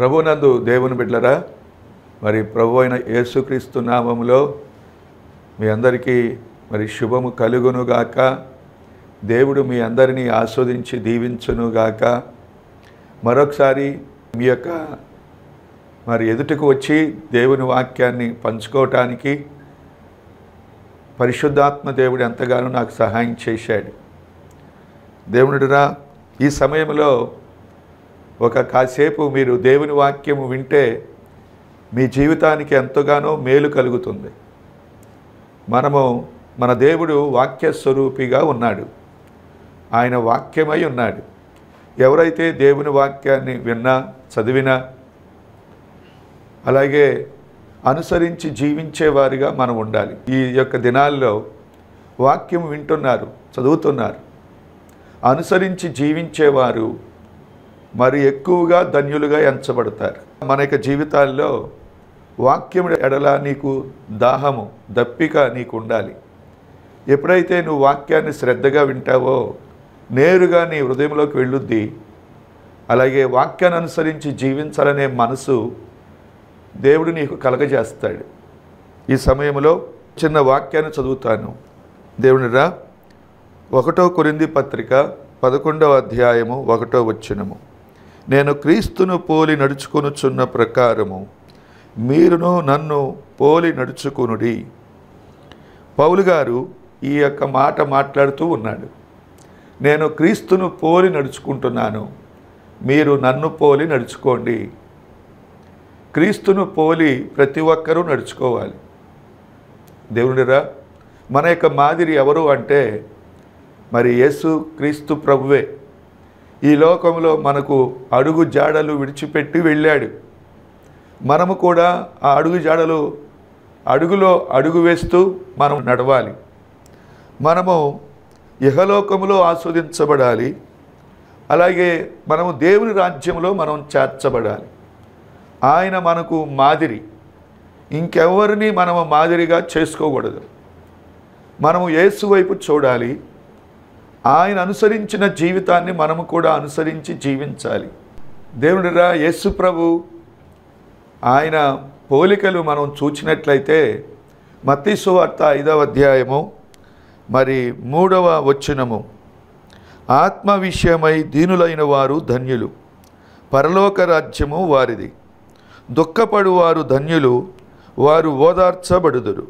ప్రభునందు దేవుని బిడ్డలారా, మరి ప్రభు అయిన యేసుక్రీస్తు నామములో మీ అందరికీ మరి శుభము కలుగునుగాక. దేవుడు మీ అందరినీ ఆస్వాదించి దీవించునుగాక. మరొకసారి మీ యొక్క మరి ఎదుటకు వచ్చి దేవుని వాక్యాన్ని పంచుకోవటానికి పరిశుద్ధాత్మ దేవుడు ఎంతగానో నాకు సహాయం చేశాడు. దేవునిరా, ఈ సమయంలో ఒక కాసేపు మీరు దేవుని వాక్యము వింటే మీ జీవితానికి ఎంతగానో మేలు కలుగుతుంది. మన దేవుడు వాక్య స్వరూపిగా ఉన్నాడు. ఆయన వాక్యమై ఉన్నాడు. ఎవరైతే దేవుని వాక్యాన్ని విన్నా, చదివినా, అలాగే అనుసరించి జీవించేవారిగా మనం ఉండాలి. ఈ యొక్క దినాల్లో వాక్యం వింటున్నారు, చదువుతున్నారు, అనుసరించి జీవించేవారు మరి ఎక్కువగా ధన్యులుగా ఎంచబడతారు. మన యొక్క జీవితాల్లో వాక్యం ఎడల నీకు దాహము, దప్పిక నీకు ఉండాలి. ఎప్పుడైతే నువ్వు వాక్యాన్ని శ్రద్ధగా వింటావో నేరుగా నీ హృదయంలోకి వెళ్ళుద్ది. అలాగే వాక్యాన్ని అనుసరించి జీవించాలనే మనసు దేవుడు నీకు కలగజేస్తాడు. ఈ సమయంలో చిన్న వాక్యాన్ని చదువుతాను. దేవునిరా, 1 కొరింథీ పత్రిక 11వ అధ్యాయము 1వ వచనము. నేను క్రీస్తును పోలి నడుచుకొనుచున్న ప్రకారము మీరును నన్ను పోలి నడుచుకొనుడి. పౌలు గారు ఈ యొక్క మాట మాట్లాడుతూ ఉన్నాడు. నేను క్రీస్తును పోలి నడుచుకుంటున్నాను, మీరు నన్ను పోలి నడుచుకోండి. క్రీస్తును పోలి ప్రతి ఒక్కరూ నడుచుకోవాలి. దేవునిరా, మన యొక్క మాదిరి ఎవరు అంటే మరి యేసు క్రీస్తు ప్రభువే. ఈ లోకంలో మనకు అడుగు జాడలు విడిచిపెట్టి వెళ్ళాడు. మనము కూడా ఆ అడుగులో అడుగు వేస్తూ మనం నడవాలి. మనము ఇహలోకములో ఆస్వాదించబడాలి. అలాగే మనము దేవుని రాజ్యంలో మనం చేర్చబడాలి. ఆయన మనకు మాదిరి. ఇంకెవరిని మనము మాదిరిగా చేసుకోకూడదు. మనము యేసు వైపు చూడాలి. ఆయన అనుసరించిన జీవితాన్ని మనము కూడా అనుసరించి జీవించాలి. దేవునిరా, యేసు ప్రభు ఆయన పోలికలు మనం చూచినట్లయితే మత్తయి సువార్త 5వ అధ్యాయము మరి 3వ వచనము. ఆత్మ విషయమై దీనులైన వారు ధన్యులు, పరలోక రాజ్యము వారిది. దుఃఖపడువారు ధన్యులు, వారు ఓదార్చబడుదురు.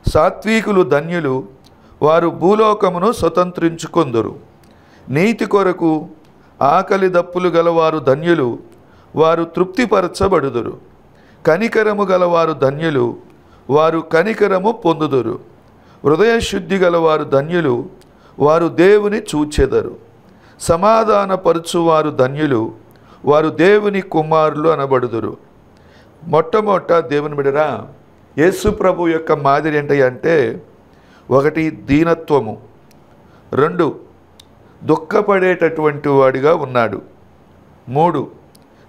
సాత్వికులు ధన్యులు, వారు భూలోకమును స్వతంత్రించుకొందురు. నీతి కొరకు ఆకలి దప్పులు గలవారు ధన్యులు, వారు తృప్తిపరచబడుదురు. కనికరము గలవారు ధన్యులు, వారు కనికరము పొందుదురు. హృదయశుద్ధి గలవారు ధన్యులు, వారు దేవుని చూచెదరు. సమాధానపరచువారు ధన్యులు, వారు దేవుని కుమారులు అనబడుదురు. మొట్టమొదట దేవుని బిడ్డరా, యేసు ప్రభు యొక్క మాదిరి ఏంటంటే 1 దీనత్వము, 2 దుఃఖపడేటటువంటి వాడిగా ఉన్నాడు, 3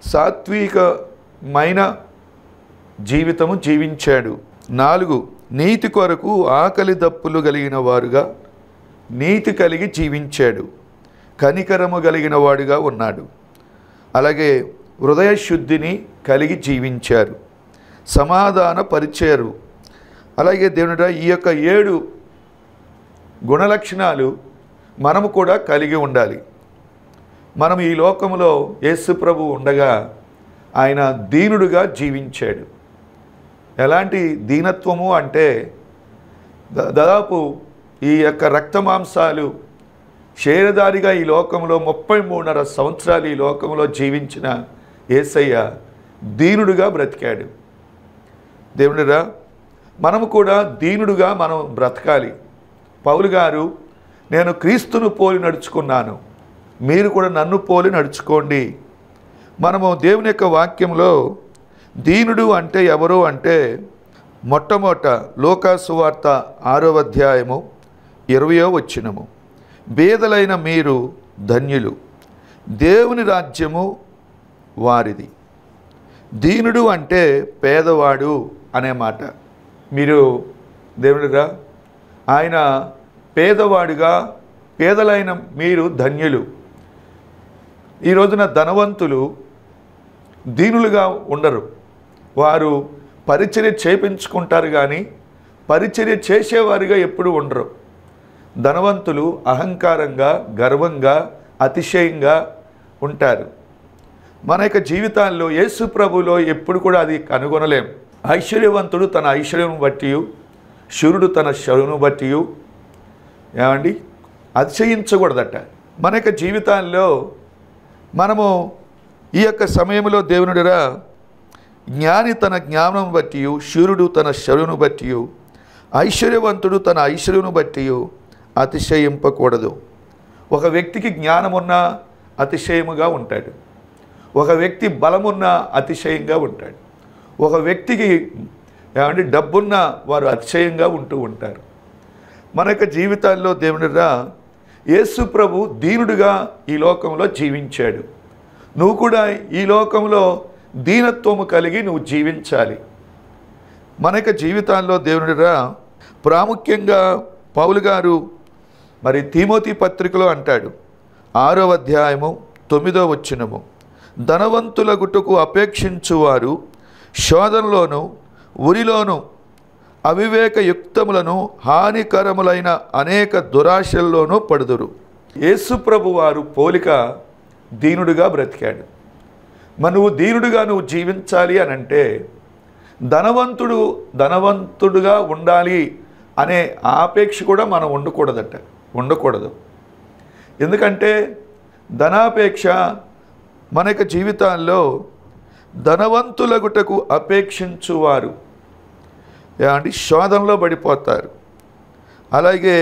సాత్వికమైన జీవితము జీవించాడు, 4 నీతి కొరకు ఆకలి దప్పులు కలిగిన వారుగా నీతి కలిగి జీవించాడు, కనికరము కలిగిన వాడుగా ఉన్నాడు. అలాగే హృదయశుద్ధిని కలిగి జీవించారు, సమాధాన పరిచారు. అలాగే దేవునిరా, ఈ యొక్క 7 గుణలక్షణాలు మనము కూడా కలిగి ఉండాలి. మనం ఈ లోకంలో యేసు ప్రభు ఉండగా ఆయన దీనుడుగా జీవించాడు. ఎలాంటి దీనత్వము అంటే దాదాపు ఈ యొక్క రక్తమాంసాలు శరీరధారిగా ఈ లోకంలో 33.5 సంవత్సరాలు ఈ లోకంలో జీవించిన యేసయ్య దీనుడుగా బ్రతికాడు. దేవునిరా, మనము కూడా దీనుడుగా మనం బ్రతకాలి. పౌలు గారు, నేను క్రీస్తును పోలి నడుచుకున్నాను, మీరు కూడా నన్ను పోలి నడుచుకోండి. మనము దేవుని యొక్క వాక్యంలో దీనుడు అంటే ఎవరు అంటే మొట్టమొదట లూకా సువార్త 6వ అధ్యాయము 20వ వచనము. బేదలైన మీరు ధన్యులు, దేవుని రాజ్యము వారిది. దీనుడు అంటే పేదవాడు అనే మాట. మీరు దేవుడిగా ఆయన పేదవాడుగా, పేదలైన మీరు ధన్యులు. ఈ రోజున ధనవంతులు దీనులుగా ఉండరు. వారు పరిచర్య చేయించుకుంటారు కానీ పరిచర్య చేసేవారిగా ఎప్పుడు ఉండరు. ధనవంతులు అహంకారంగా, గర్వంగా, అతిశయంగా ఉంటారు. మన యొక్క జీవితాల్లో యేసు ప్రభులో ఎప్పుడు కూడా అది కనుగొనలేం. ఐశ్వర్యవంతుడు తన ఐశ్వర్యం బట్టి, శూరుడు తన శరువును బట్టి ఏమండి అతిశయించకూడదట. మన యొక్క జీవితాల్లో మనము ఈ యొక్క సమయంలో దేవునిరా జ్ఞాని తన జ్ఞానం బట్టి, శూరుడు తన శరువును బట్టి, ఐశ్వర్యవంతుడు తన ఐశ్వర్యను బట్టి అతిశయింపకూడదు. ఒక వ్యక్తికి జ్ఞానమున్నా అతిశయముగా ఉంటాడు. ఒక వ్యక్తి బలమున్న అతిశయంగా ఉంటాడు. ఒక వ్యక్తికి ఏమంటే డబ్బున్న వారు అతిశయంగా ఉంటూ ఉంటారు. మన యొక్క జీవితాల్లో దేవునిరా యేసు ప్రభు దీనుడిగా ఈ లోకంలో జీవించాడు. నువ్వు కూడా ఈ లోకంలో దీనత్వము కలిగి నువ్వు జీవించాలి. మన యొక్క జీవితాల్లో దేవునిరా ప్రాముఖ్యంగా పౌలు గారు మరి తిమోతి పత్రికలో అంటాడు, 6వ అధ్యాయము 9వ వచనము, ధనవంతుల గుట్టుకు అపేక్షించువారు శోధనలోను ఉరిలోను అవివేకయుక్తములను హానికరములైన అనేక దురాశల్లోనూ పడుదురు. యేసు ప్రభు వారు పోలిక దీనుడిగా బ్రతికాడు. నువ్వు దీనుడిగా నువ్వు జీవించాలి అని అంటే ధనవంతుడుగా ఉండాలి అనే ఆపేక్ష కూడా మనం ఉండకూడదు. ఎందుకంటే ధనాపేక్ష మన యొక్క జీవితాల్లో ధనవంతులగుటకు అపేక్షించువారు అంటే శోధనలో పడిపోతారు. అలాగే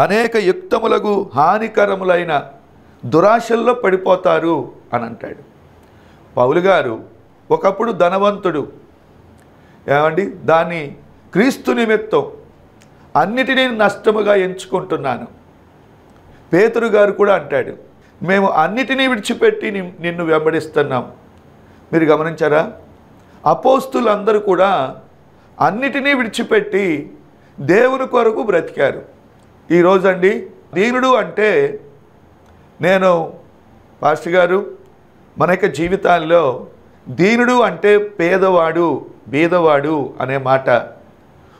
అనేక యుక్తములకు హానికరములైన దురాశల్లో పడిపోతారు అని అంటాడు. పౌలు గారు ఒకప్పుడు ధనవంతుడు, ఏమండి దాన్ని క్రీస్తు నిమిత్తం అన్నిటినీ నష్టముగా ఎంచుకుంటున్నాను. పేతురు గారు కూడా అంటాడు, మేము అన్నిటినీ విడిచిపెట్టి నిన్ను వెంబడిస్తున్నాం. మీరు గమనించారా? అపోస్తులందరూ కూడా అన్నిటినీ విడిచిపెట్టి దేవుని కొరకు బ్రతికారు. ఈరోజండి దీనుడు అంటే నేను పాస్టర్ గారు మన యొక్క జీవితాల్లో దీనుడు అంటే పేదవాడు, బీదవాడు అనే మాట.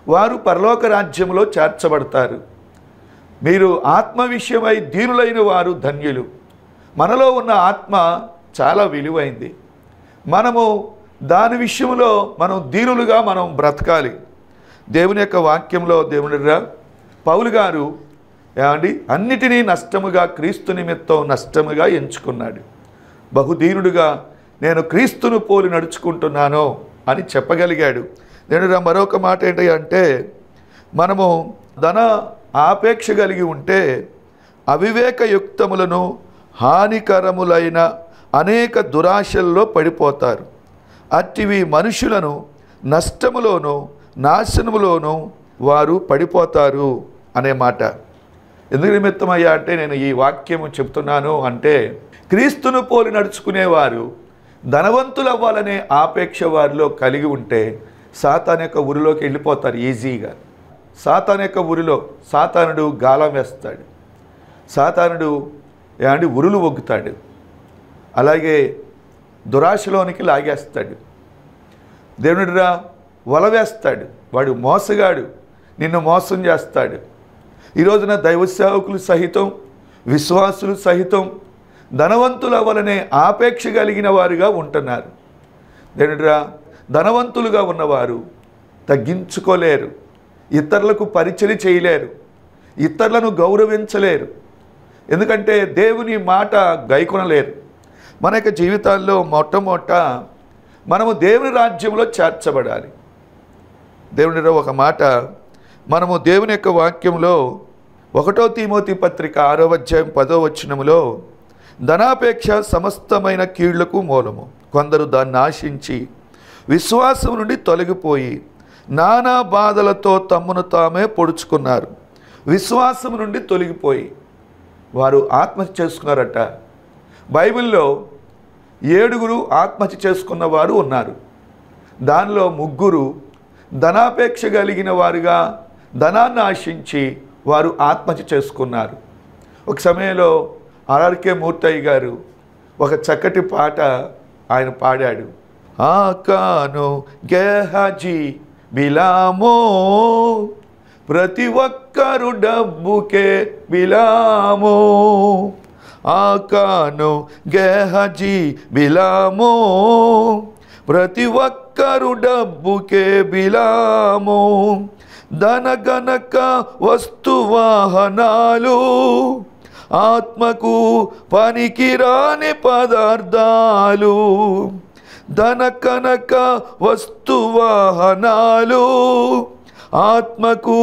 వారు పరలోక రాజ్యంలో చేర్చబడతారు. మీరు ఆత్మ విషయమై దీనులైన వారు ధన్యులు. మనలో ఉన్న ఆత్మ చాలా విలువైంది. మనము దాని విషయంలో మనం దీనులుగా మనం బ్రతకాలి. దేవుని యొక్క వాక్యంలో దేవునిరా పౌలు గారు ఏమండి అన్నిటినీ నష్టముగా క్రీస్తు నిమిత్తం నష్టముగా ఎంచుకున్నాడు. బహుదీనుడుగా నేను క్రీస్తును పోలి నడుచుకుంటున్నాను అని చెప్పగలిగాడు. దేవునిరా మరొక మాట ఏంటంటే మనము ధన ఆపేక్ష కలిగి ఉంటే అవివేకయుక్తములను హానికరములైన అనేక దురాశల్లో పడిపోతారు. అట్టివి మనుషులను నష్టములోనూ నాశనములోనూ వారు పడిపోతారు అనే మాట. ఎందుకు నిమిత్తమయ్యా అంటే నేను ఈ వాక్యము చెప్తున్నాను అంటే క్రీస్తును పోలి నడుచుకునేవారు ధనవంతులు అవ్వాలనే ఆపేక్ష వారిలో కలిగి ఉంటే సాతాను యొక్క ఉరిలోకి వెళ్ళిపోతారు ఈజీగా. సాతాను యొక్క ఉరిలో సాతానుడు గాలం వేస్తాడు, సాతానుడు ఏమంటే ఉరులు ఒగ్గుతాడు, అలాగే దురాశలోనికి లాగేస్తాడు. దేవునిరా వల వేస్తాడు. వాడు మోసగాడు, నిన్ను మోసం చేస్తాడు. ఈరోజున దైవ సేవకులు సహితం విశ్వాసులు సహితం ధనవంతులు అవ్వాలనే ఆపేక్ష కలిగిన వారుగా ఉంటున్నారు. దేవునిరా ధనవంతులుగా ఉన్నవారు తగ్గించుకోలేరు, ఇతరులకు పరిచర్య చేయలేరు, ఇతరులను గౌరవించలేరు. ఎందుకంటే దేవుని మాట గైకొనలేరు. మన యొక్క జీవితాల్లో మొట్టమొదట మనము దేవుని రాజ్యంలో చేర్చబడాలి. దేవునిలో ఒక మాట మనము దేవుని యొక్క వాక్యంలో 1 తిమోతి పత్రిక 6వ అధ్యాయం 10వ వచనములో ధనాపేక్ష సమస్తమైన కీళ్లకు మూలము, కొందరు దాన్ని ఆశించి విశ్వాసం నుండి తొలగిపోయి నానా బాధలతో తమ్మును తామే పొడుచుకున్నారు. విశ్వాసం నుండి తొలగిపోయి వారు ఆత్మహత్య చేసుకున్నారట. బైబిల్లో 7 ఆత్మహత్య చేసుకున్న వారు ఉన్నారు. దానిలో 3 ధనాపేక్ష కలిగిన వారుగా ధనాన్ని ఆశించి వారు ఆత్మహత్య చేసుకున్నారు. ఒక సమయంలో ఆర్ఆర్కే మూర్తయ్య గారు ఒక చక్కటి పాట ఆయన పాడాడు. ఆకాను గెహజీ బిలామో, ప్రతి ఒక్కరు డబ్బుకే బిలామో. ఆకాను గెహజీ బిలామో, ప్రతి ఒక్కరు డబ్బుకే బిలామో. ధనగనక వస్తువాహనాలు, ఆత్మకు పనికిరాని పదార్థాలు. ధనకనక వస్తువాహనాలు, ఆత్మకు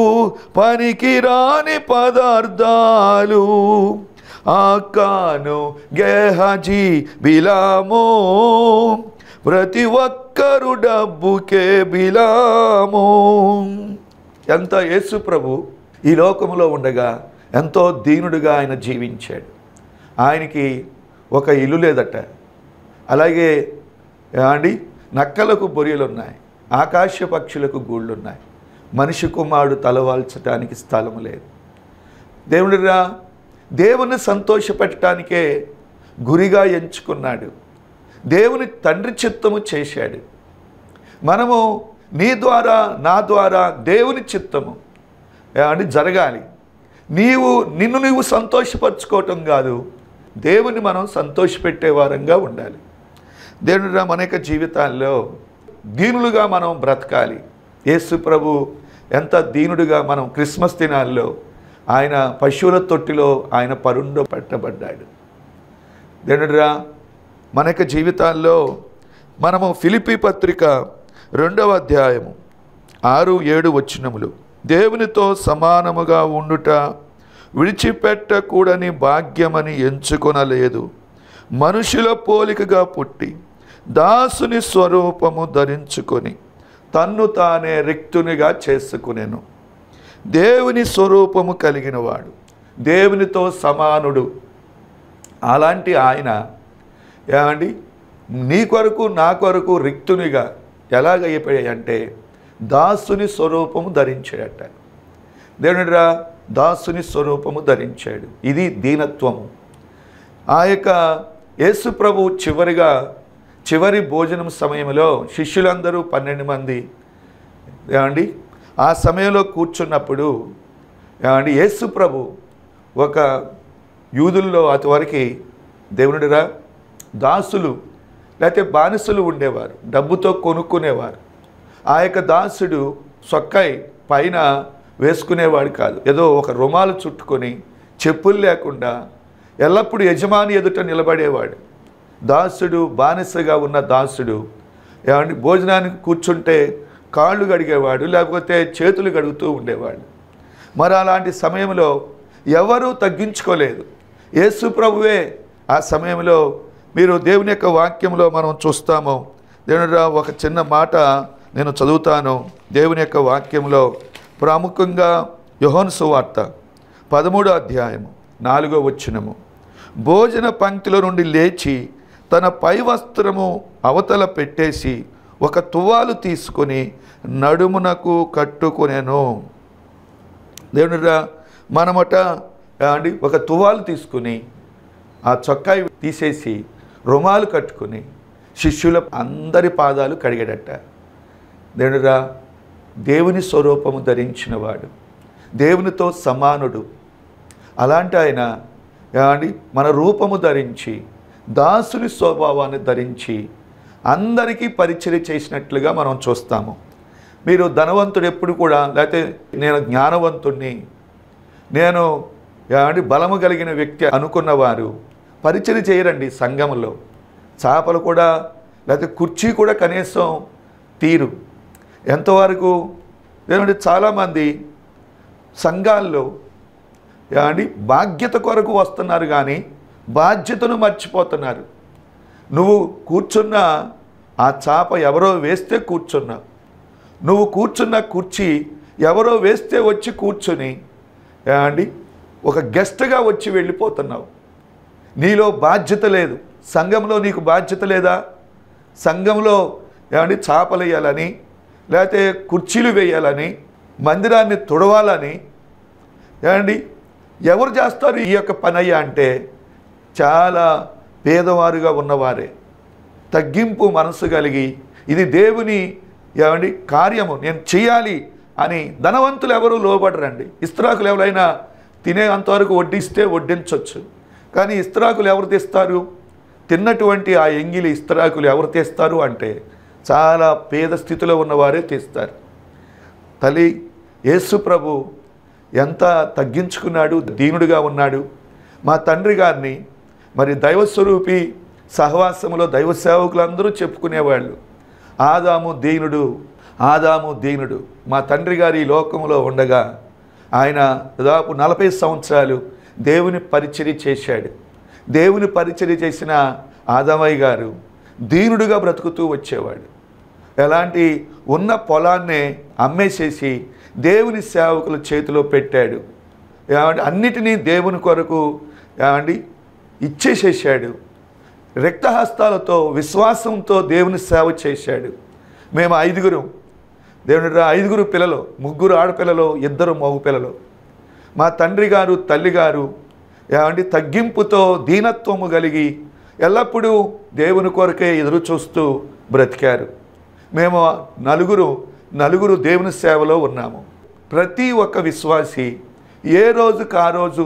పనికిరాని పదార్థాలు. ఆకాను గెహజీ బిలామో, ప్రతి ఒక్కరు డబ్బుకే బిలామో. ఎంత యేసు ప్రభు ఈ లోకంలో ఉండగా ఎంతో దీనుడిగా ఆయన జీవించాడు. ఆయనకి ఒక ఇల్లు లేదట. అలాగే అండి, నక్కలకు బొరియలు ఉన్నాయి, ఆకాశ పక్షులకు గూళ్ళు ఉన్నాయి, మనిషి కుమారుడు తలవాల్చడానికి స్థలం లేదు. దేవుడిరా దేవుని సంతోషపెట్టడానికే గురిగా ఎంచుకున్నాడు. దేవుని తండ్రి చిత్తము చేశాడు. మనము నీ ద్వారా నా ద్వారా దేవుని చిత్తము అని జరగాలి. నిన్ను నీవు సంతోషపరచుకోవటం కాదు, దేవుని మనం సంతోషపెట్టే వారంగా ఉండాలి. దేవుని మన యొక్క జీవితాల్లో దీనులుగా మనం బ్రతకాలి. యేసు ప్రభు ఎంత దీనుడిగా మనం క్రిస్మస్ దినాల్లో ఆయన పశువుల తొట్టిలో ఆయన పరుండో పెట్టబడ్డాడు. దేవునిరా మన యొక్క జీవితాల్లో మనము ఫిలిప్పీ పత్రిక 2వ అధ్యాయము 6-7 వచనములు, దేవునితో సమానముగా ఉండుట విడిచిపెట్టకూడని భాగ్యమని ఎంచుకొనలేదు, మనుషుల పోలికగా పుట్టి దాసుని స్వరూపము ధరించుకొని తన్ను తానే రిక్తునిగా చేసుకునేను. దేవుని స్వరూపము కలిగినవాడు, దేవునితో సమానుడు. అలాంటి ఆయన ఏమండి నీ కొరకు నా కొరకు రిక్తునిగా ఎలాగైపోయాయంటే దాసుని స్వరూపము ధరించాడట. దేవునిరా దాసుని స్వరూపము ధరించాడు. ఇది దీనత్వము. ఆ యొక్క యేసు ప్రభు చివరి భోజనం సమయంలో శిష్యులందరూ 12 మంది ఏమండి ఆ సమయంలో కూర్చున్నప్పుడు ఏమండి యేసు ప్రభు ఒక యూదుల్లో అటువరకు దేవునిరా దాసులు లేకపోతే బానిసలు ఉండేవారు, డబ్బుతో కొనుక్కునేవారు. ఆ యొక్క దాసుడు సొక్కాయి పైన వేసుకునేవాడు కాదు, ఏదో ఒక రుమాలు చుట్టుకొని చెప్పులు లేకుండా ఎల్లప్పుడూ యజమాని ఎదుట నిలబడేవాడు. దాసుడు బానిసగా ఉన్న దాసుడు ఏమండి భోజనానికి కూర్చుంటే కాళ్ళు కడిగేవాడు, లేకపోతే చేతులు కడుగుతూ ఉండేవాడు. మరి అలాంటి సమయంలో ఎవరూ తగ్గించుకోలేదు. యేసు ప్రభువే ఆ సమయంలో మీరు దేవుని యొక్క వాక్యంలో మనం చూస్తాము. దేవుని ఒక చిన్న మాట నేను చదువుతాను. దేవుని యొక్క వాక్యంలో ప్రాముఖ్యంగా యోహాను సువార్త 13వ అధ్యాయము 4వ వచనము, భోజన పంక్తిలో నుండి లేచి తన పై వస్త్రము అవతల పెట్టేసి ఒక తువ్వాలు తీసుకొని నడుమునకు కట్టుకొనెను. దేవునిరా మనమట అండి ఒక తువ్వాలు తీసుకుని ఆ చొక్కాయి తీసేసి రుమాలు కట్టుకుని శిష్యుల అందరి పాదాలు కడిగాడట. దేవునిరా దేవుని స్వరూపము ధరించినవాడు, దేవునితో సమానుడు. అలాంటి ఆయన అండి మన రూపము ధరించి దాసుని స్వభావాన్ని ధరించి అందరికీ పరిచర్య చేసినట్లుగా మనం చూస్తాము. మీరు ధనవంతుడు ఎప్పుడు కూడా లేకపోతే నేను జ్ఞానవంతుడిని, నేను బలము కలిగిన వ్యక్తి అనుకున్నవారు పరిచర్య చేయరండి. సంఘంలో చేపలు కూడా లేకపోతే కుర్చీ కూడా కనీసం తీరు. ఎంతవరకు ఏమంటే చాలామంది సంఘాల్లో బాధ్యత కొరకు వస్తున్నారు కానీ బాధ్యతను మర్చిపోతున్నారు. నువ్వు కూర్చున్న ఆ చాప ఎవరో వేస్తే కూర్చున్నావు, నువ్వు కూర్చున్న కుర్చీ ఎవరో వేస్తే వచ్చి కూర్చొని ఒక గెస్ట్గా వచ్చి వెళ్ళిపోతున్నావు. నీలో బాధ్యత లేదు. సంఘంలో నీకు బాధ్యత లేదా? సంఘంలో చాపలు వేయాలని లేకపోతే కుర్చీలు వేయాలని మందిరాన్ని తుడవాలని ఎవరు చేస్తారు ఈ యొక్క పని అయ్యా అంటే చాలా పేదవారుగా ఉన్నవారే, తగ్గింపు మనసు కలిగి ఇది దేవుని ఏమండి కార్యము, నేను చేయాలి అని ధనవంతులు ఎవరు లోబడరండి. ఇస్త్రాకులు ఎవరైనా తినే అంతవరకు వడ్డిస్తే వడ్డించవచ్చు, కానీ ఇస్త్రాకులు ఎవరు తెస్తారు? తిన్నటువంటి ఆ ఎంగిలి ఇస్త్రాకులు ఎవరు తెస్తారు అంటే చాలా పేద స్థితిలో ఉన్నవారే తెస్తారు. తల్లి యేసు ప్రభు ఎంత తగ్గించుకున్నాడు, దీనుడిగా ఉన్నాడు. మా తండ్రి గారిని మరి దైవస్వరూపి సహవాసములో దైవ సేవకులందరూ చెప్పుకునేవాళ్ళు, ఆదాము దీనుడు, ఆదాము దీనుడు. మా తండ్రి గారు ఈ లోకంలో ఉండగా ఆయన దాదాపు 40 సంవత్సరాలు దేవుని పరిచర్య చేశాడు. దేవుని పరిచర్య చేసిన ఆదామయ్య గారు దీనుడుగా బ్రతుకుతూ వచ్చేవాడు. ఎలాంటి ఉన్న పొలాన్నే అమ్మేసేసి దేవుని సేవకుల చేతిలో పెట్టాడు. ఏమంటే అన్నిటినీ దేవుని కొరకు ఏమండి ఇచ్చేసేసాడు. రక్తహస్తాలతో విశ్వాసంతో దేవుని సేవ చేశాడు. మేము 5 దేవుని 5 పిల్లలు, 3 ఆడపిల్లలు, 2 మగ పిల్లలు. మా తండ్రి గారు తల్లి గారు ఏమండి తగ్గింపుతో దీనత్వము కలిగి ఎల్లప్పుడూ దేవుని కొరకే ఎదురు చూస్తూ బ్రతికారు. మేము నలుగురు దేవుని సేవలో ఉన్నాము. ప్రతి ఒక్క విశ్వాసి ఏ రోజుకు ఆ రోజు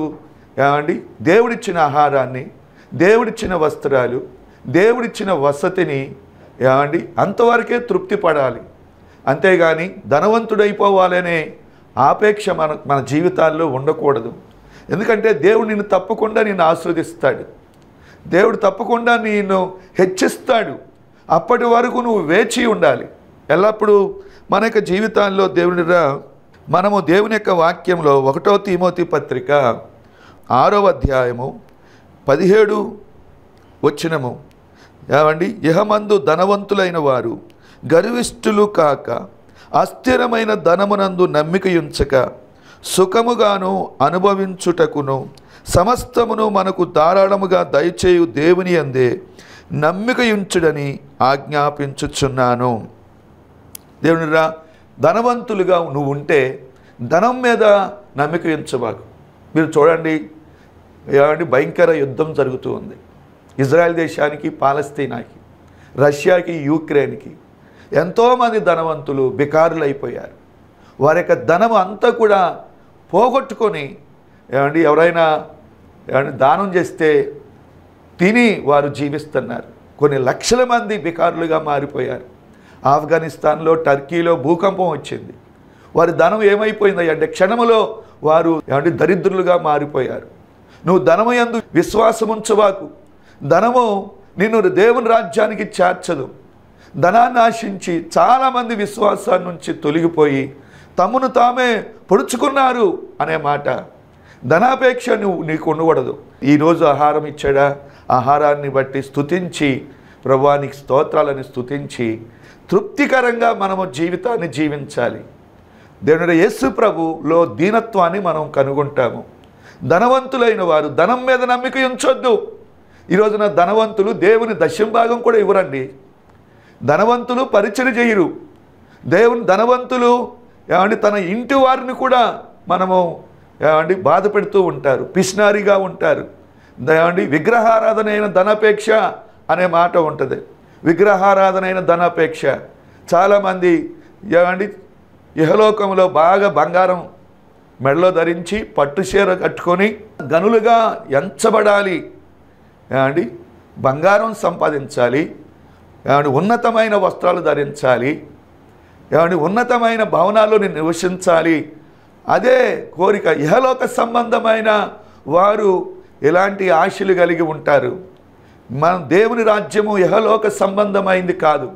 ఏమండి దేవుడిచ్చిన ఆహారాన్ని, దేవుడిచ్చిన వస్త్రాలు, దేవుడిచ్చిన వసతిని ఏమండి అంతవరకే తృప్తి పడాలి. అంతేగాని ధనవంతుడైపోవాలనే ఆపేక్ష మన జీవితాల్లో ఉండకూడదు. ఎందుకంటే దేవుడు నిన్ను తప్పకుండా నిన్ను ఆశీర్వదిస్తాడు, దేవుడు తప్పకుండా నిన్ను హెచ్చిస్తాడు. అప్పటి వరకు నువ్వు వేచి ఉండాలి. ఎల్లప్పుడూ మన యొక్క జీవితాల్లో మనము దేవుని యొక్క వాక్యంలో 1 తిమోతి పత్రిక 6వ అధ్యాయము 17 వచనము ఏమండి, ఇహమందు ధనవంతులైన వారు గర్విష్ఠులు కాక అస్థిరమైన ధనమునందు నమ్మికయుంచక సుఖముగాను అనుభవించుటకును సమస్తమును మనకు ధారాళముగా దయచేయు దేవుని యందే నమ్మికయుంచుడని ఆజ్ఞాపించుచున్నాను. దేవునిరా, ధనవంతులుగా నువ్వు ఉంటే ధనం మీద నమ్మికయుంచబాకు. మీరు చూడండి, ఏమండి భయంకర యుద్ధం జరుగుతూ ఉంది. ఇజ్రాయెల్ దేశానికి, పాలస్తీనాకి, రష్యాకి, యూక్రెయిన్కి. ఎంతోమంది ధనవంతులు బికారులు అయిపోయారు. వారి యొక్క ధనం అంతా కూడా పోగొట్టుకొని ఏమండి ఎవరైనా దానం చేస్తే తిని వారు జీవిస్తున్నారు. కొన్ని లక్షల మంది బికారులుగా మారిపోయారు. ఆఫ్ఘనిస్తాన్లో, టర్కీలో భూకంపం వచ్చింది. వారి ధనం ఏమైపోయింది అంటే క్షణములో వారు ఏమంటే దరిద్రులుగా మారిపోయారు. నువ్వు ధనము యందు విశ్వాసం ఉంచవాకు. ధనము నిన్ను దేవుని రాజ్యానికి చేర్చదు. ధనాన్ని ఆశించి చాలామంది విశ్వాసాన్ని నుంచి తొలగిపోయి తమను తామే పొడుచుకున్నారు అనే మాట. ధనాపేక్ష నీకు ఉండకూడదు. ఈరోజు ఆహారం ఇచ్చాడా, ఆహారాన్ని బట్టి స్తుతించి ప్రభువానికి స్తోత్రాలని స్తుతించి తృప్తికరంగా మనము జీవితాన్ని జీవించాలి. దేవుని యేసు ప్రభులో దీనత్వాన్ని మనం కనుగొంటాము. ధనవంతులైన వారు ధనం మీద నమ్మిక ఉంచొద్దు. ఈరోజున ధనవంతులు దేవుని దశంభాగం కూడా ఇవ్వరండి. ధనవంతులు పరిచయం చేయరు. ధనవంతులు ఏమండి తన ఇంటి వారిని కూడా మనము ఏమండి బాధ పెడుతూ ఉంటారు, పిస్నారిగా ఉంటారు. ఏమండి విగ్రహారాధనైన ధనాపేక్ష అనే మాట ఉంటుంది. విగ్రహారాధనైన ధనాపేక్ష. చాలామంది ఏమండి ఇహలోకంలో బాగా బంగారం మెడలో ధరించి పట్టుచీర కట్టుకొని గనులుగా ఎంచబడాలి. ఏమండి బంగారం సంపాదించాలి, ఏమండి ఉన్నతమైన వస్త్రాలు ధరించాలి, ఏమండి ఉన్నతమైన భవనాల్లో నివసించాలి. అదే కోరిక. ఇహలోక సంబంధమైన వారు ఎలాంటి ఆశలు కలిగి ఉంటారు. మనం దేవుని రాజ్యము ఇహలోక సంబంధమైంది కాదు.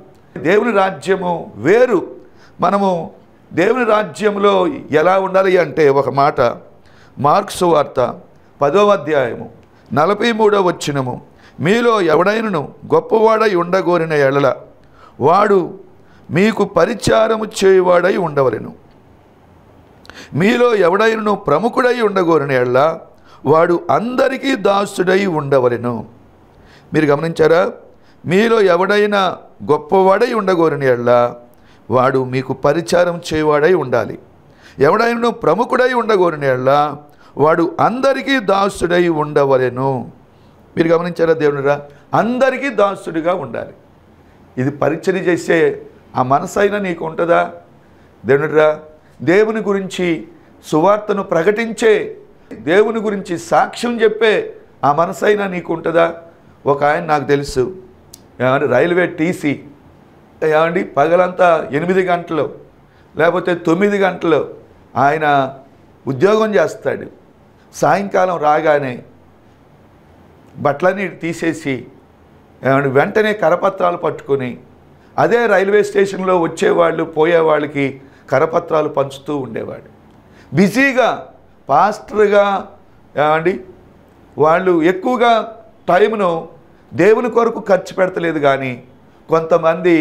దేవుని రాజ్యము వేరు. మనము దేవుని రాజ్యంలో ఎలా ఉండాలి అంటే ఒక మాట, మార్కు సువార్త 10వ అధ్యాయము 43వ వచనము, మీలో ఎవడైనను గొప్పవాడై ఉండగోరిన ఎడల వాడు మీకు పరిచారము చేయువాడై ఉండవలెను. మీలో ఎవడైనను ప్రముఖుడై ఉండగోరిన ఎడల వాడు అందరికీ దాసుడై ఉండవలెను. మీరు గమనించారా? మీలో ఎవడైనా గొప్పవాడై ఉండగోరిన ఎడల వాడు మీకు పరిచారం చేయవాడై ఉండాలి. ఎవడైనా ప్రముఖుడై ఉండగోరిన ఎడల వాడు అందరికీ దాసుడై ఉండవలెను. మీరు గమనించారా దేవునిరా? అందరికీ దాసుడిగా ఉండాలి. ఇది పరిచర్య చేసే ఆ మనసైనా నీకు ఉంటుందా? దేవునిరా, దేవుని గురించి సువార్తను ప్రకటించే, దేవుని గురించి సాక్ష్యం చెప్పే ఆ మనసైనా నీకు ఉంటుందా? ఒక ఆయన నాకు తెలుసు, ఏమంటే రైల్వే టీసీ, ఏమండి పగలంతా 8 గంటలు లేకపోతే 9 గంటలు ఆయన ఉద్యోగం చేస్తాడు. సాయంకాలం రాగానే బట్టలన్నీ తీసేసి వెంటనే కరపత్రాలు పట్టుకొని అదే రైల్వే స్టేషన్లో వచ్చేవాళ్ళు పోయేవాళ్ళకి కరపత్రాలు పంచుతూ ఉండేవాడు. బిజీగా పాస్టర్గా ఏమండి వాళ్ళు ఎక్కువగా టైంను దేవుని కొరకు ఖర్చు పెడతలేదు. కానీ కొంతమంది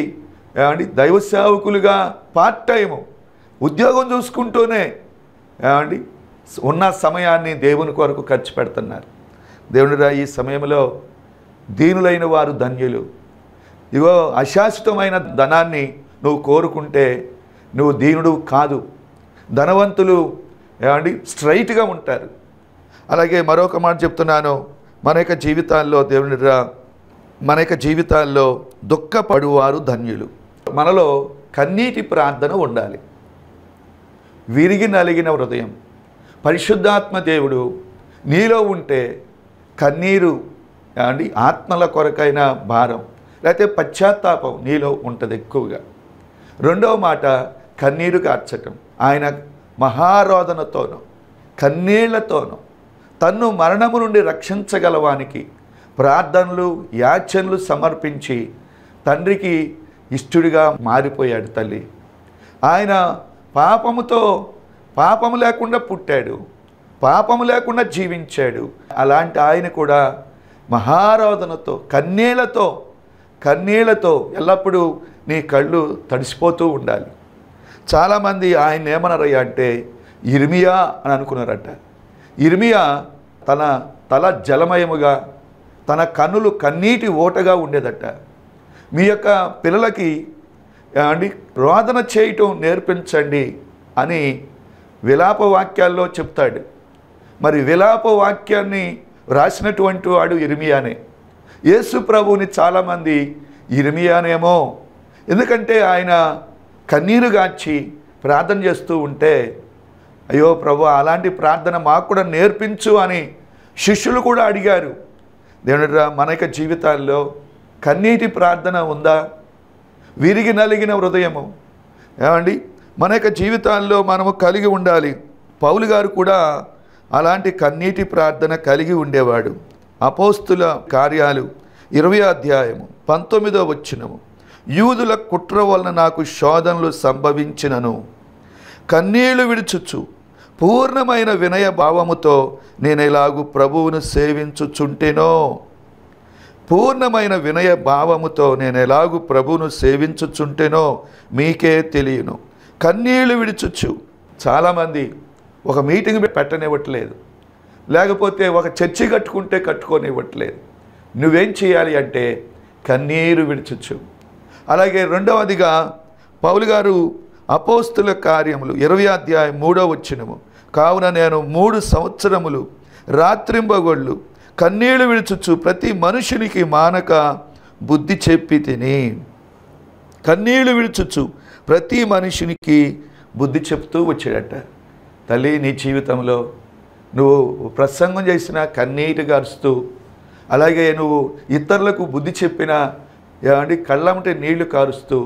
ఏమండి దైవ సేవకులుగా పార్ట్ టైము ఉద్యోగం చూసుకుంటూనే ఏమండి ఉన్న సమయాన్ని దేవుని కొరకు ఖర్చు పెడుతున్నారు. దేవునిరా, ఈ సమయంలో దీనులైన వారు ధన్యులు. ఇగో అశాశ్వతమైన ధనాన్ని నువ్వు కోరుకుంటే నువ్వు దీనుడు కాదు. ధనవంతులు ఏమండి స్ట్రైట్గా ఉంటారు. అలాగే మరొక మాట చెప్తున్నాను, మన యొక్క జీవితాల్లో దేవునిరా, మన యొక్క జీవితాల్లో దుఃఖపడువారు ధన్యులు. మనలో కన్నీటి ప్రార్థన ఉండాలి. విరిగి నలిగిన హృదయం, పరిశుద్ధాత్మ దేవుడు నీలో ఉంటే కన్నీరు అండి ఆత్మల కొరకైన భారం లేకపోతే పశ్చాత్తాపం నీలో ఉంటుంది ఎక్కువగా. రెండవ మాట కన్నీరు కార్చటం. ఆయన మహారోదనతోనూ కన్నీళ్లతోనూ తన్ను మరణము నుండి రక్షించగలవానికి ప్రార్థనలు యాచనలు సమర్పించి తండ్రికి ఇష్టడిగా మారిపోయాడు తల్లి. ఆయన పాపము లేకుండా పుట్టాడు, పాపము లేకుండా జీవించాడు. అలాంటి ఆయన కూడా మహారోదనతో కన్నీళ్లతో ఎల్లప్పుడూ నీ కళ్ళు తడిసిపోతూ ఉండాలి. చాలామంది ఆయన ఏమన్నారయ్యా అంటే ఇర్మియా అని అనుకున్నారట. ఇర్మియా తన తల జలమయముగా, తన కన్నులు కన్నీటి ఓటగా ఉండేదట. మీ యొక్క పిల్లలకి అండి రోదన చేయటం నేర్పించండి అని విలాప వాక్యాల్లో చెప్తాడు. మరి విలాప వాక్యాన్ని రాసినటువంటి వాడు ఇర్మియానే. యేసు ప్రభువుని చాలామంది ఇర్మియానేమో, ఎందుకంటే ఆయన కన్నీరు గార్చి ప్రార్థన చేస్తూ ఉంటే అయ్యో ప్రభు అలాంటి ప్రార్థన మాకు కూడా నేర్పించు అని శిష్యులు కూడా అడిగారు. దేవునిరా, మన యొక్క జీవితాల్లో కన్నీటి ప్రార్థన ఉందా? విరిగి నలిగిన హృదయము ఏమండి మన యొక్క జీవితాల్లో మనము కలిగి ఉండాలి. పౌలు గారు కూడా అలాంటి కన్నీటి ప్రార్థన కలిగి ఉండేవాడు. అపోస్తుల కార్యాలు 20వ అధ్యాయము 19వ వచనము, యూదుల కుట్ర వలన నాకు శోధనలు సంభవించినను కన్నీళ్లు విడుచుచు పూర్ణమైన వినయ భావముతో నేను ఎలాగూ ప్రభువును సేవించుచుంటేనో. పూర్ణమైన వినయ భావముతో నేను ఎలాగూ ప్రభువును సేవించుచుంటేనో మీకే తెలియను. కన్నీళ్లు విడుచుచు. చాలామంది ఒక మీటింగ్ పెట్టనివ్వట్లేదు, లేకపోతే ఒక చర్చి కట్టుకుంటే కట్టుకోనివ్వట్లేదు. నువ్వేం చేయాలి అంటే కన్నీరు విడుచుచు. అలాగే రెండవదిగా పౌలు గారు అపోస్తుల కార్యములు 20వ అధ్యాయం 3వ వచనము, కావున నేను 3 సంవత్సరములు రాత్రింబగొళ్ళు కన్నీళ్లు విడుచుచు ప్రతి మనుషునికి మానక బుద్ధి చెప్పి తిని. కన్నీళ్లు విడుచుచు ప్రతి మనిషినికి బుద్ధి చెప్తూ వచ్చాడట. తల్లి, నీ జీవితంలో నువ్వు ప్రసంగం చేసిన కన్నీటి గారుస్తూ, అలాగే నువ్వు ఇతరులకు బుద్ధి చెప్పిన ఏమండి కళ్ళంటే నీళ్లు కారుస్తూ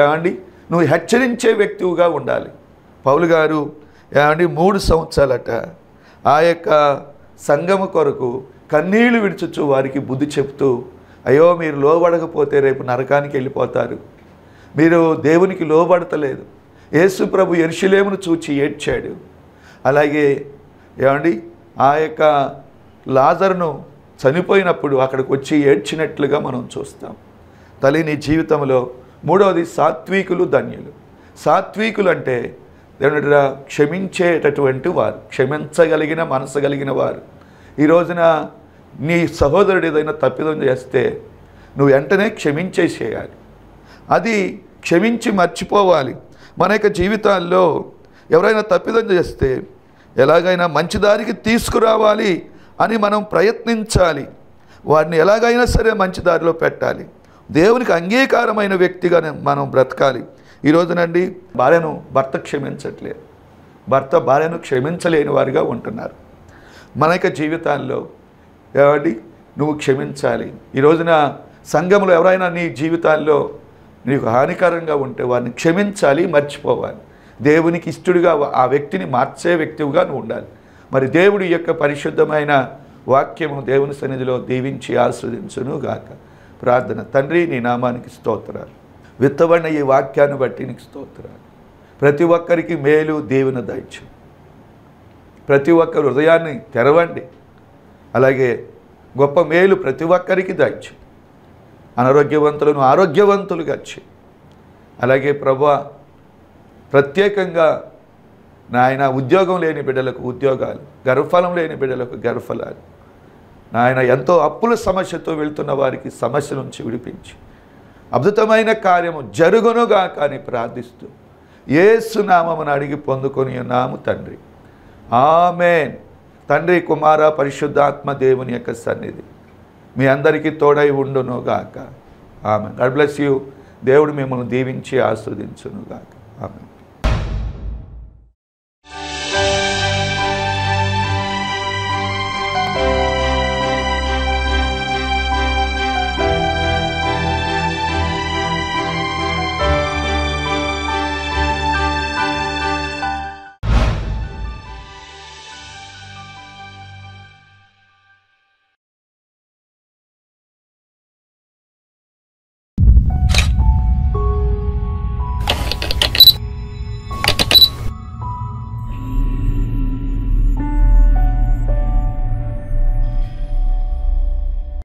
ఏమండి నువ్వు హెచ్చరించే వ్యక్తిగా ఉండాలి. పౌలు గారు ఏమండి 3 సంవత్సరాలట ఆ యొక్క సంఘము కొరకు కన్నీళ్లు విడుచుచు వారికి బుద్ధి చెప్తూ, అయ్యో మీరు లోబడకపోతే రేపు నరకానికి వెళ్ళిపోతారు, మీరు దేవునికి లోబడతలేదు. యేసు ప్రభు యెరూషలేమును చూచి ఏడ్చాడు. అలాగే ఏమండి ఆ యొక్క లాజరును చనిపోయినప్పుడు అక్కడికి వచ్చి ఏడ్చినట్లుగా మనం చూస్తాం. తల్లి, నీ జీవితంలో మూడవది సాత్వికులు ధన్యులు. సాత్వికులు అంటే దేవునిరా క్షమించేటటువంటి వారు, క్షమించగలిగిన మనసు కలిగిన వారు. ఈ రోజున నీ సహోదరుడు ఏదైనా తప్పిదం చేస్తే నువ్వు వెంటనే క్షమించేసేయాలి. అది క్షమించి మర్చిపోవాలి. మన యొక్క జీవితాల్లో ఎవరైనా తప్పిదం చేస్తే ఎలాగైనా మంచి దారికి తీసుకురావాలి అని మనం ప్రయత్నించాలి. వారిని ఎలాగైనా సరే మంచి దారిలో పెట్టాలి. దేవునికి అంగీకారమైన వ్యక్తిగా మనం బ్రతకాలి. ఈరోజునండి భార్యను భర్త క్షమించట్లేదు, భర్త భార్యను క్షమించలేని వారిగా ఉంటున్నారు. మన యొక్క జీవితాల్లో ఏమండి నువ్వు క్షమించాలి. ఈ రోజున సంఘంలో ఎవరైనా నీ జీవితాల్లో నీకు హానికరంగా ఉంటే వారిని క్షమించాలి, మర్చిపోవాలి. దేవునికి ఇష్టడుగా ఆ వ్యక్తిని మార్చే వ్యక్తిగా నువ్వు ఉండాలి. మరి దేవుడి యొక్క పరిశుద్ధమైన వాక్యము దేవుని సన్నిధిలో దీవించి ఆస్వాదించును గాక. ప్రార్థన. తండ్రి, నీ నామానికి స్తోత్రాలు. విత్తబడిన ఈ వాక్యాన్ని బట్టి నీకు స్తోత్రాలు. ప్రతి ఒక్కరికి మేలు దేవుని దయచు. ప్రతి ఒక్కరు హృదయాన్ని తెరవండి. అలాగే గొప్ప మేలు ప్రతి ఒక్కరికి దయచు. అనారోగ్యవంతులను ఆరోగ్యవంతులుగా చేయి. అలాగే ప్రభువా, ప్రత్యేకంగా నాయన ఉద్యోగం లేని బిడ్డలకు ఉద్యోగాలు, గర్భఫలం లేని బిడ్డలకు గర్భఫలాలు, నాయన ఎంతో అప్పుల సమస్యతో వెళ్తున్న వారికి సమస్య నుంచి విడిపించి అద్భుతమైన కార్యము జరుగునుగా కానీ ప్రార్థిస్తూ యేసు నామమును అడిగి పొందుకొని ఉన్నాము తండ్రి. ఆమేన్. తండ్రి, కుమార, పరిశుద్ధాత్మ దేవుని యొక్క సన్నిధి మీ అందరికీ తోడై ఉండునుగాక. ఆమేన్. God bless you. దేవుడు మిమ్మల్ని దీవించి ఆస్వాదించునుగాక. ఆమేన్.